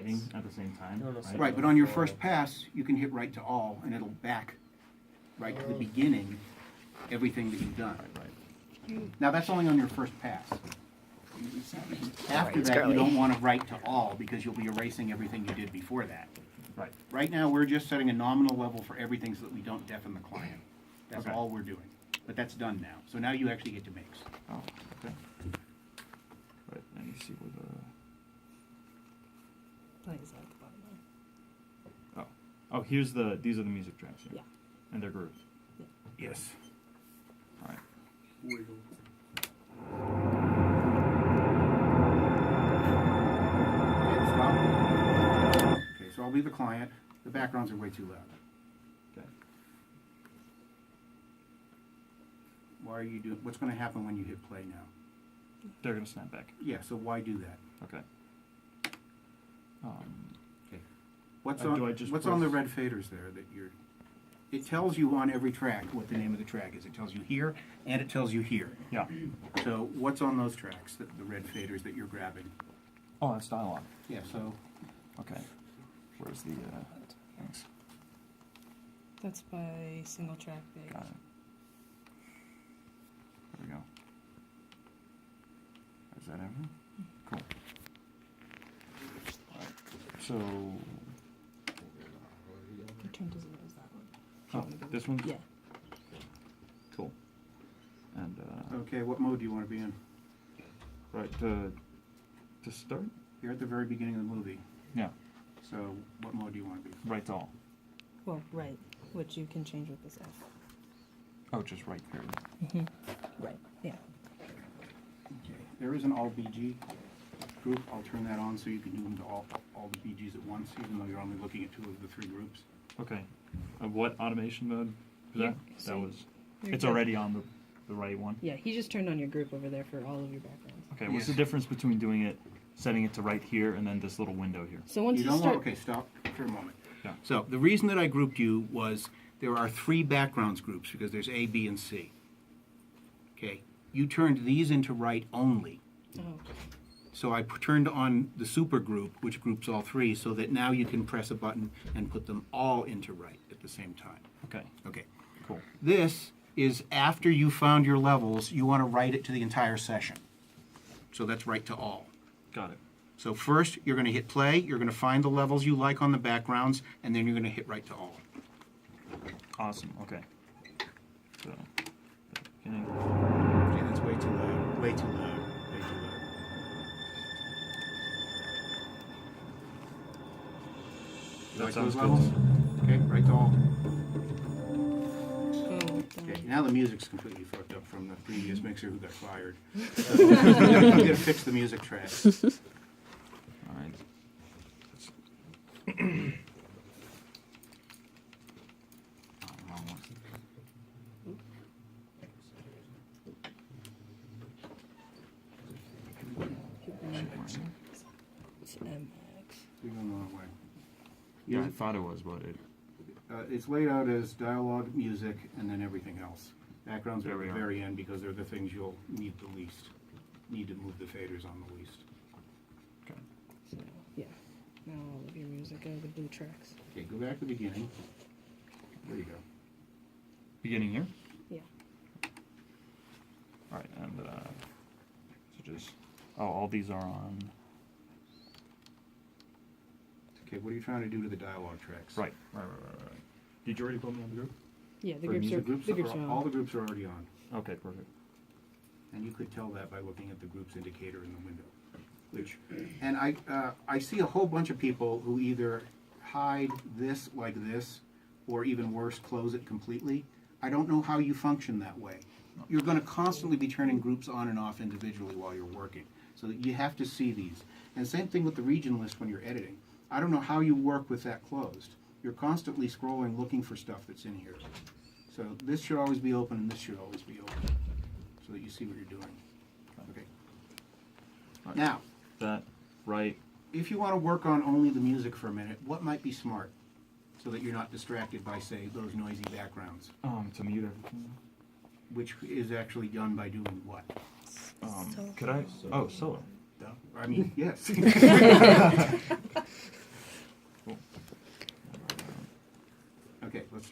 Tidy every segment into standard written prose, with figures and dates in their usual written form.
writing at the same time. Right, but on your first pass, you can hit right to all, and it'll back right to the beginning, everything that you've done. Right. Now, that's only on your first pass. After that, you don't want to write to all, because you'll be erasing everything you did before that. Right. Right now, we're just setting a nominal level for everything so that we don't deafen the client. That's Okay. all we're doing. But that's done now. So now you actually get to mix. Oh, okay. Right, and you see where Like, is that at the bottom there? the... Oh, these are the music tracks, Yeah. And they're groups. Yes. All right. Okay, stop. Okay, so I'll leave the client. The backgrounds are way too loud. Okay. Why are you doing, what's going to happen when you hit play now? They're going to snap back. Yeah, so why do that? Okay. Okay. What's do I on, just what's on the press- red faders there that you're, it tells you on every track what the name of the track is. It tells you here, and it tells you here. Yeah. So what's on those tracks, the red faders that you're grabbing? Oh, that's dialogue. Yeah, so, Okay. Where's the... Thanks. That's by single track base. Got it. There we go. Is that everything? Cool. Alright, so... Which one does it as that one? Oh, this one's... Yeah. Cool. And, okay, what mode do you want to be in? right, to start? You're at the very beginning of the movie, Yeah, so what mode do you want to be? right to all. Well, right, which you can change with this F. Oh, just right period. Mm-hmm. Right, yeah. Okay. There is an all BG group. I'll turn that on so you can do them to all the BGs at once, even though you're only looking at 2 of the 3 groups. Okay. What automation mode is Here, that? see? That was... You're It's good. already on the right one? Yeah, he just turned on your group over there for all of your backgrounds. Okay, what's Yes. the difference between doing it, setting it to right here, and then this little window here? So once You you, don't start, want, okay, stop for a moment. Yeah. So the reason that I grouped you was there are 3 backgrounds groups because there's A, B, and C. Okay, you turned these into right only. oh, So I turned on the super group, which groups all 3, so that now you can press a button and put them all into right at the same time. Okay, Okay. cool. This is after you found your levels, you want to write it to the entire session. So that's right to all. Got it. So first, you're going to hit play, you're going to find the levels you like on the backgrounds, and then you're going to hit right to all. Awesome, okay. So, beginning. Okay, that's way too loud, way too loud, way too loud. That Like sounds those good. levels? Okay, right to all. oh, Okay, now the music's completely fucked up from the previous mixer who got fired. So, I'm going to fix the music track. All right. Oh, wrong one. it's MX. We're going the wrong way. Yeah, I thought it was, but it... It's laid out as dialogue, music, and then everything else. Backgrounds are There at we the are. very end because they're the things you'll need the least. Need to move the faders on the least. Okay. So, yeah. Now all of your music are the blue tracks. Okay, go back to the beginning. There you go. Beginning here? Yeah. All right, and, so just... Oh, all these are on... Okay, what are you trying to do to the dialogue tracks? Right. Did you already put me on the group? Yeah, the For groups are music groups, the groups are on. all the groups are already on. Okay, perfect. And you could tell that by looking at the groups indicator in the window. Which, and I see a whole bunch of people who either hide this like this, or even worse, close it completely. I don't know how you function that way. You're going to constantly be turning groups on and off individually while you're working. So that you have to see these. And same thing with the region list when you're editing. I don't know how you work with that closed. You're constantly scrolling looking for stuff that's in here. So this should always be open and this should always be open. So that you see what you're doing. Okay. Right. Now, That, right, if you want to work on only the music for a minute, what might be smart? So that you're not distracted by, say, those noisy backgrounds. to mute everything. Which is actually done by doing what? Could I? Oh, solo. I mean, yes.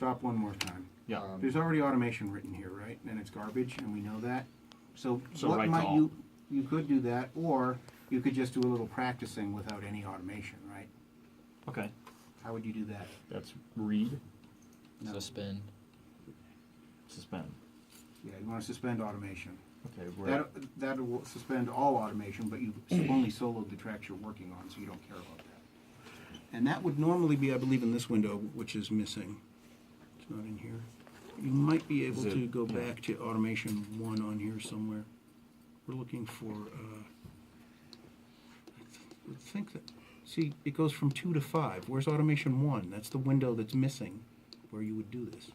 stop one more time. Yeah. There's already automation written here, right? And it's garbage, and we know that. So, So what right to might all. you could do that, or you could just do a little practicing without any automation, right? Okay. How would you do that? That's read, No. Suspend. suspend. Yeah, you want to suspend automation. Okay. We're That will suspend all automation, but you've only soloed the tracks you're working on, so you don't care about that. And that would normally be, I believe, in this window, which is missing. It's not in here. You might be able Is it- to go yeah. back to automation 1 on here somewhere. We're looking for, I would think that, see, it goes from 2 to 5. Where's automation 1? That's the window that's missing where you would do this.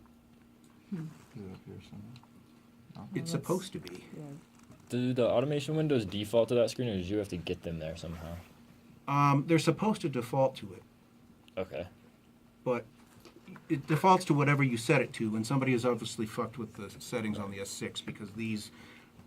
Is it up here somewhere? No? It's that's- supposed to be. Yeah. Do the automation windows default to that screen, or did you have to get them there somehow? They're supposed to default to it, Okay. but it defaults to whatever you set it to, and somebody has obviously fucked with the settings on the S6 because these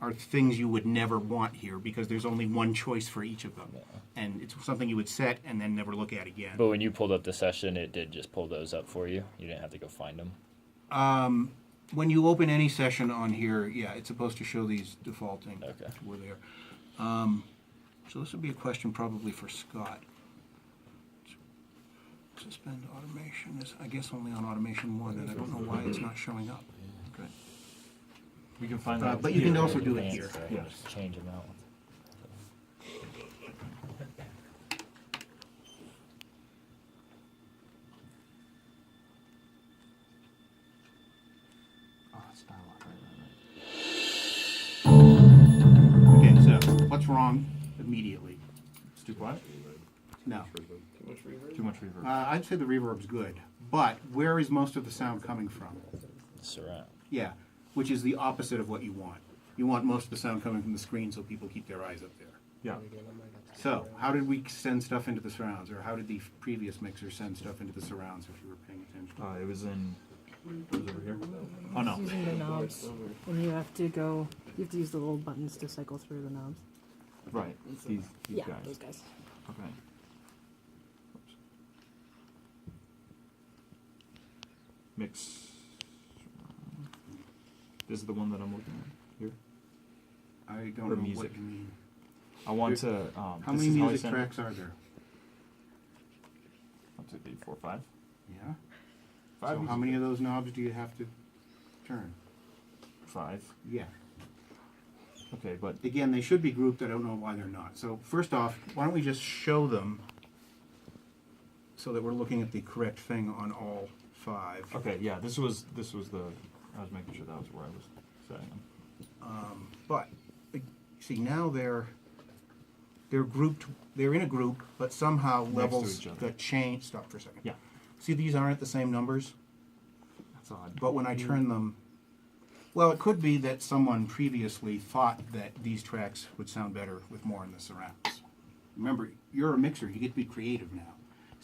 are things you would never want here because there's only one choice for each of them. And it's something you would set and then never look at again. But when you pulled up the session, it did just pull those up for you. You didn't have to go find them. When you open any session on here, yeah, it's supposed to show these defaulting. Okay. We're there. So this would be a question probably for Scott. Suspend automation is, I guess, only on automation 1, and I don't know why it's not showing up. Okay. We can find that. But you can here. also do it Advanced, here. right? Yes. Just change them out. Oh, it's dialogue. Right. Okay, so what's wrong immediately? It's too quiet. No. Too much reverb. I'd say the reverb's good, but where is most of the sound coming from? Surround. Yeah, which is the opposite of what you want. You want most of the sound coming from the screen so people keep their eyes up there. Yeah. So, how did we send stuff into the surrounds, or how did the previous mixer send stuff into the surrounds if you were paying attention? It was in. It was over here. Oh no. Using the knobs, and you have to go. You have to use the little buttons to cycle through the knobs. Right. These Yeah, guys. those guys. Okay. Oops. Mix. This is the one that I'm looking at here. I don't Or know music. what you mean. I want to. How this many is I music send it. tracks are there? 1, 2, 3, 4, 5. Yeah. 5. So how many of those knobs do you have to turn? 5. Yeah. Okay, but Again, they should be grouped. I don't know why they're not. So first off, why don't we just show them so that we're looking at the correct thing on all 5. okay, yeah. This was the. I was making sure that was where I was setting them. But see, now they're grouped. They're in a group, but somehow to levels each other. that change. Stop for a second. Yeah, See, these aren't the same numbers. that's odd. But when I turn them, well, it could be that someone previously thought that these tracks would sound better with more in the surrounds. Remember, you're a mixer. You get to be creative now.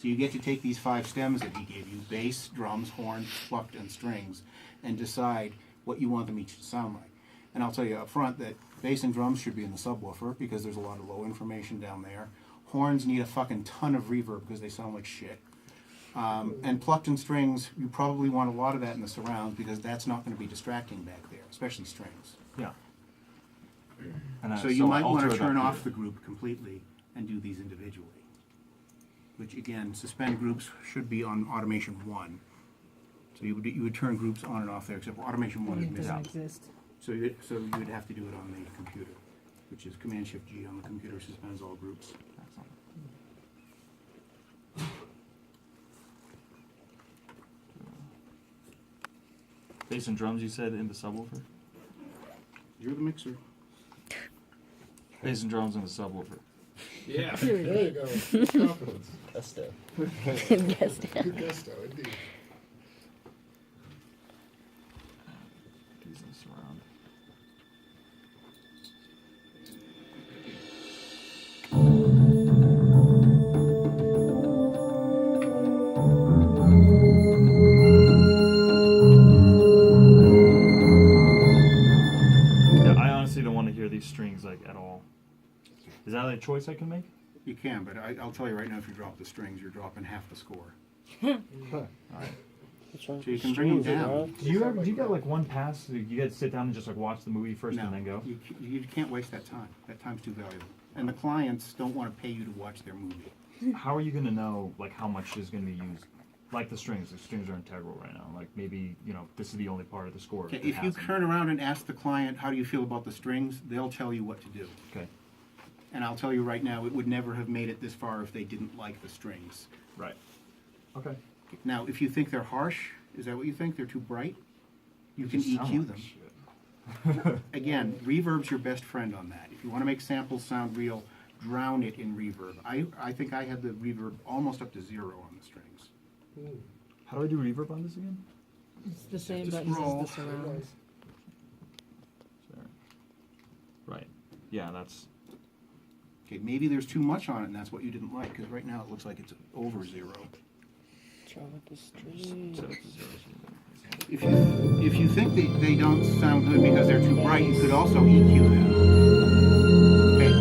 So you get to take these 5 stems that he gave you, bass, drums, horns, plucked, and strings, and decide what you want them each to sound like. And I'll tell you up front that bass and drums should be in the subwoofer because there's a lot of low information down there. Horns need a fucking ton of reverb because they sound like shit. And plucked and strings, you probably want a lot of that in the surrounds because that's not going to be distracting back there, especially strings. Yeah. And So you might want alter to it turn up off here. the group completely and do these individually. Which again, suspend groups should be on automation 1. So you would turn groups on and off there, except for automation 1 is It doesn't missing. exist. So you would have to do it on the computer, which is Command Shift G on the computer suspends all groups. Excellent. Bass and drums, you said in the subwoofer. You're the mixer. Bass and drums in the subwoofer. Yeah. Here we There you go. Good confidence. Gusto. Guess Good gusto, indeed. These in surround. Yeah, I honestly don't want to hear these strings like at all. Is that a choice I can make? You can, but I'll tell you right now, if you drop the strings, you're dropping half the score. All right. What's wrong So you with can bring 'em strings, down. bro? Do you get like one pass? So you get to sit down and just like watch the movie first No, and then go? you can't waste that time. That time's too valuable. And the clients don't want to pay you to watch their movie. How are you gonna know like how much is gonna be used? Like the strings are integral right now. Like maybe this is the only part of the score. Okay, that if you has them. turn around and ask the client, how do you feel about the strings, they'll tell you what to do. Okay, And I'll tell you right now, it would never have made it this far if they didn't like the strings. right. Okay. Now, if you think they're harsh, is that what you think? They're too bright? You can Just sound EQ like them. shit. Again, reverb's your best friend on that. If you want to make samples sound real, drown it in reverb. I think I had the reverb almost up to 0 on the strings. How do I do reverb on this again? It's the same Just buttons roll. as the surrounds. Sorry. Right. Yeah, that's. Okay, maybe there's too much on it and that's what you didn't like, because right now it looks like it's over 0. What's wrong with the strings? So it's 0. If you think they don't sound good because they're too bright, you could also EQ them. Okay,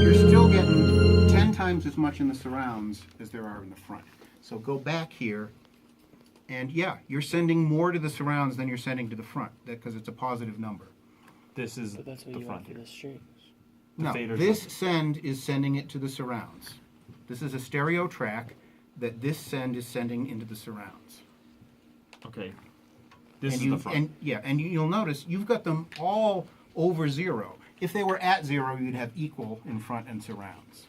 you're still getting 10 times as much in the surrounds as there are in the front. So go back here, and yeah, you're sending more to the surrounds than you're sending to the front, because it's a positive number. This is But that's what the you front want for here. the strings. No, fader's this up. send is sending it to the surrounds. This is a stereo track that this send is sending into the surrounds. Okay. This And is the front. And you'll notice you've got them all over 0. If they were at 0, you'd have equal in front and surrounds.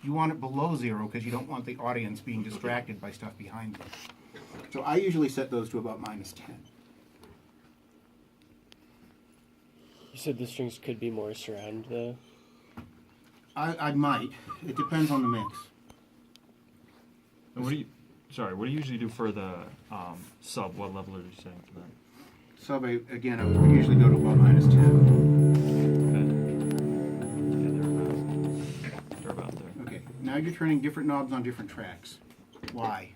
You want it below 0 because you don't want the audience being distracted by stuff behind them. So I usually set those to about -10. You said the strings could be more surround though. I might. It depends on the mix. And what do you usually do for the sub? What level are you setting for that? So again, I would usually go to about -10. Okay. Yeah, they're about there. Okay, now you're turning different knobs on different tracks. Why?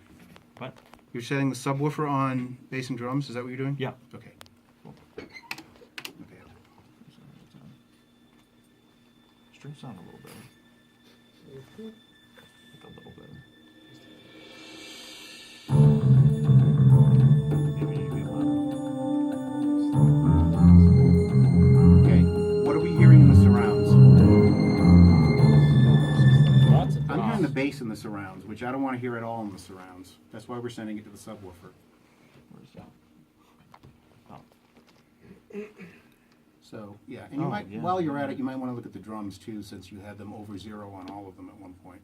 What? You're setting the subwoofer on bass and drums, is that what you're doing? Yeah. Okay. Cool. Okay. Strings sound a little better. Like a little better. Maybe a bit louder. Okay, what are we hearing in the surrounds? Lots of I'm hearing the bass in the surrounds, which I don't want to hear at all in the surrounds. That's why we're sending it to the subwoofer. Where's that? Oh. So, yeah, and you Oh, might, yeah. while you're at it, you might want to look at the drums too, since you had them over 0 on all of them at one point.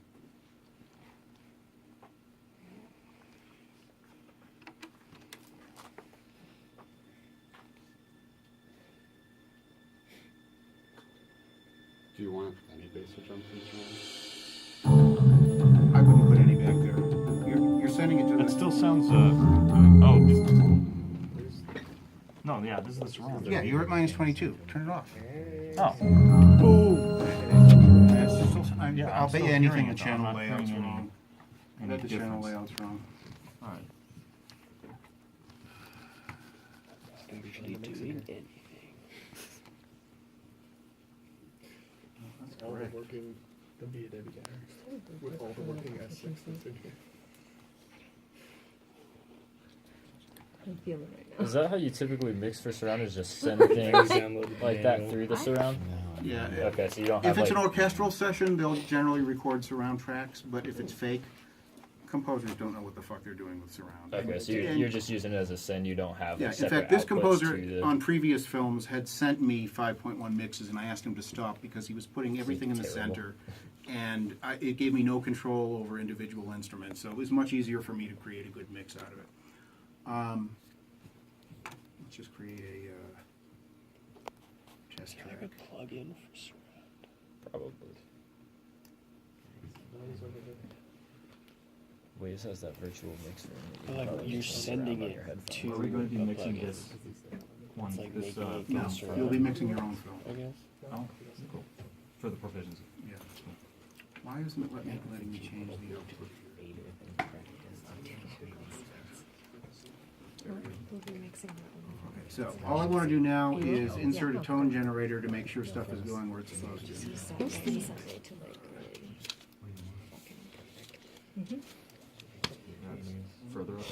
Do you want any bass or drum feature I wouldn't put any back there. You're sending it to That the... still sounds. No, yeah, this is the surround. Yeah, you're at -22. Turn it off. Oh. Yeah, I'll I'm bet still you anything hearing the it, though. channel I'm not layout's hearing wrong. I any bet the channel difference. layout's wrong. All right. I'm usually doing anything. All right. Working the BWR with all the working aspects in here. I'm feeling it right now. Is that how you typically mix for surround? Is just send things Download the like that manual. through the surround? Yeah. Okay, so you don't If have it's an like. orchestral session, they'll generally record surround tracks, but if it's fake, composers don't know what the fuck they're doing with surround. Okay, so And- you're just using it as a send. You don't have Yeah, like in separate fact, this outputs composer to the. on previous films had sent me 5.1 mixes, and I asked him to stop because he was putting everything in the Terrible. center, and it gave me no control over individual instruments, so it was much easier for me to create a good mix out of it. Let's just create a test Is there like track. a plug-in for surround? Probably. Waze has that virtual mixer. But like you're sending it to Are we going to be a mixing plugin. this one? It's like This, making it No, surround. you'll be mixing your own film. I guess. oh, cool. For the provisions. Yeah. Why isn't it letting me change the output? So all I want to do now is insert a tone generator to make sure stuff is going where it's supposed to. That's further up.